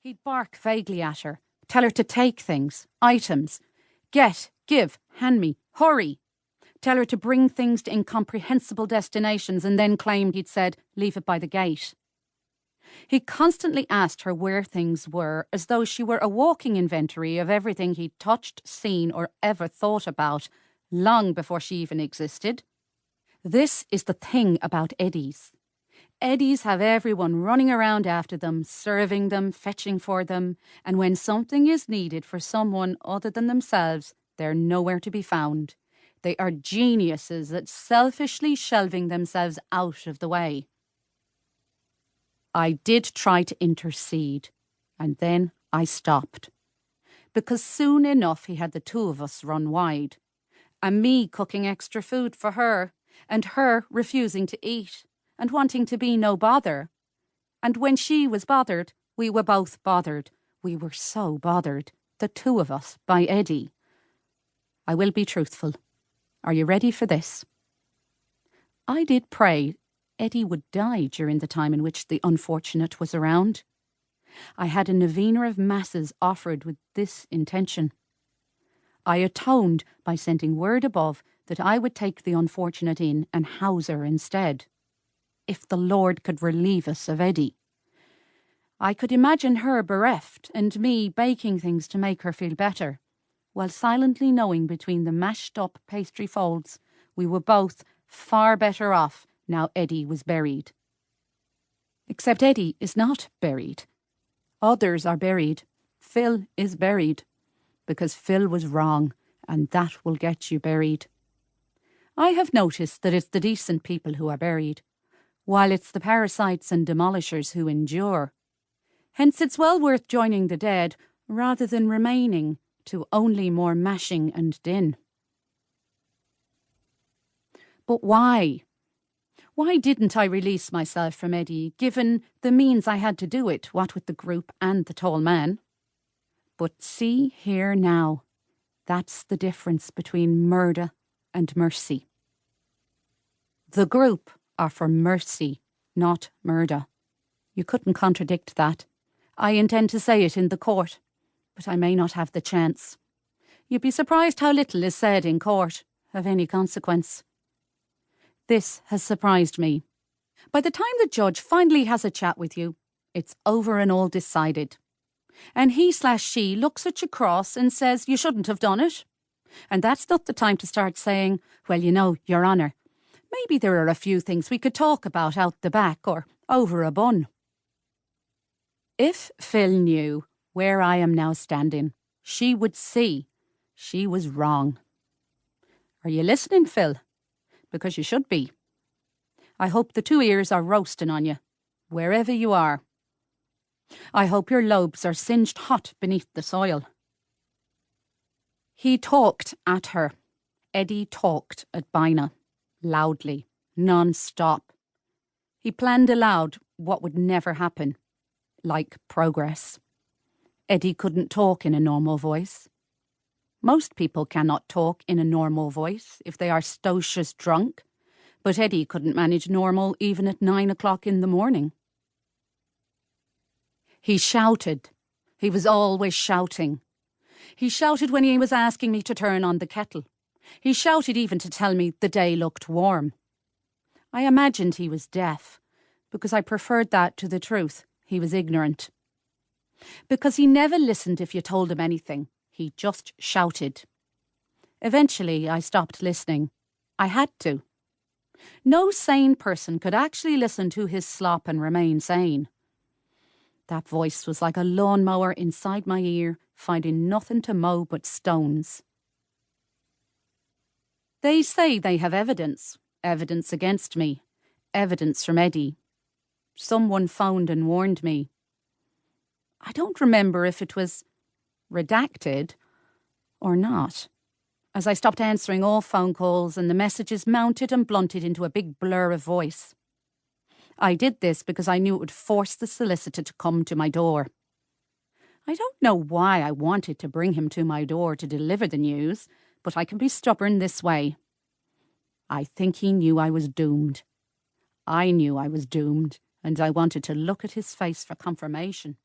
He'd bark vaguely at her, tell her to take things, items. Get, give, hand me, hurry. Tell her to bring things to incomprehensible destinations and then claimed he'd said, leave it by the gate. He constantly asked her where things were, as though she were a walking inventory of everything he'd touched, seen, or ever thought about, long before she even existed. This is the thing about Eddies. Eddies have everyone running around after them, serving them, fetching for them, and when something is needed for someone other than themselves, they're nowhere to be found. They are geniuses at selfishly shelving themselves out of the way. I did try to intercede, and then I stopped. Because soon enough he had the two of us run wide, and me cooking extra food for her, and her refusing to eat, and wanting to be no bother. And when she was bothered, we were both bothered. We were so bothered, the two of us, by Eddie. I will be truthful. Are you ready for this? I did pray Eddie would die during the time in which the unfortunate was around. I had a novena of masses offered with this intention. I atoned by sending word above that I would take the unfortunate in and house her instead, if the Lord could relieve us of Eddie. I could imagine her bereft and me baking things to make her feel better, while silently knowing between the mashed up pastry folds we were both far better off now Eddie was buried. Except Eddie is not buried. Others are buried. Phil is buried. Because Phil was wrong, and that will get you buried. I have noticed that it's the decent people who are buried, while it's the parasites and demolishers who endure. Hence it's well worth joining the dead, rather than remaining to only more mashing and din. But why? Why didn't I release myself from Eddie, given the means I had to do it, what with the group and the tall man? But see here now, that's the difference between murder and mercy. The group are for mercy, not murder. You couldn't contradict that. I intend to say it in the court, but I may not have the chance. You'd be surprised how little is said in court, of any consequence. This has surprised me. By the time the judge finally has a chat with you, it's over and all decided. And he/she looks at you cross and says you shouldn't have done it. And that's not the time to start saying, well, you know, Your Honour, maybe there are a few things we could talk about out the back or over a bun. If Phil knew where I am now standing, she would see she was wrong. Are you listening, Phil? Because you should be. I hope the two ears are roasting on you, wherever you are. I hope your lobes are singed hot beneath the soil. He talked at her. Eddie talked at Bina, loudly, non-stop. He planned aloud what would never happen, like progress. Eddie couldn't talk in a normal voice. Most people cannot talk in a normal voice if they are stocious drunk, but Eddie couldn't manage normal even at 9 o'clock in the morning. He shouted. He was always shouting. He shouted when he was asking me to turn on the kettle. He shouted even to tell me the day looked warm. I imagined he was deaf, because I preferred that to the truth. He was ignorant. Because he never listened if you told him anything. He just shouted. Eventually, I stopped listening. I had to. No sane person could actually listen to his slop and remain sane. That voice was like a lawnmower inside my ear, finding nothing to mow but stones. They say they have evidence against me, evidence from Eddie. Someone phoned and warned me. I don't remember if it was redacted or not, as I stopped answering all phone calls and the messages mounted and blunted into a big blur of voice. I did this because I knew it would force the solicitor to come to my door. I don't know why I wanted to bring him to my door to deliver the news, but I can be stubborn this way. I think he knew I was doomed. I knew I was doomed, and I wanted to look at his face for confirmation.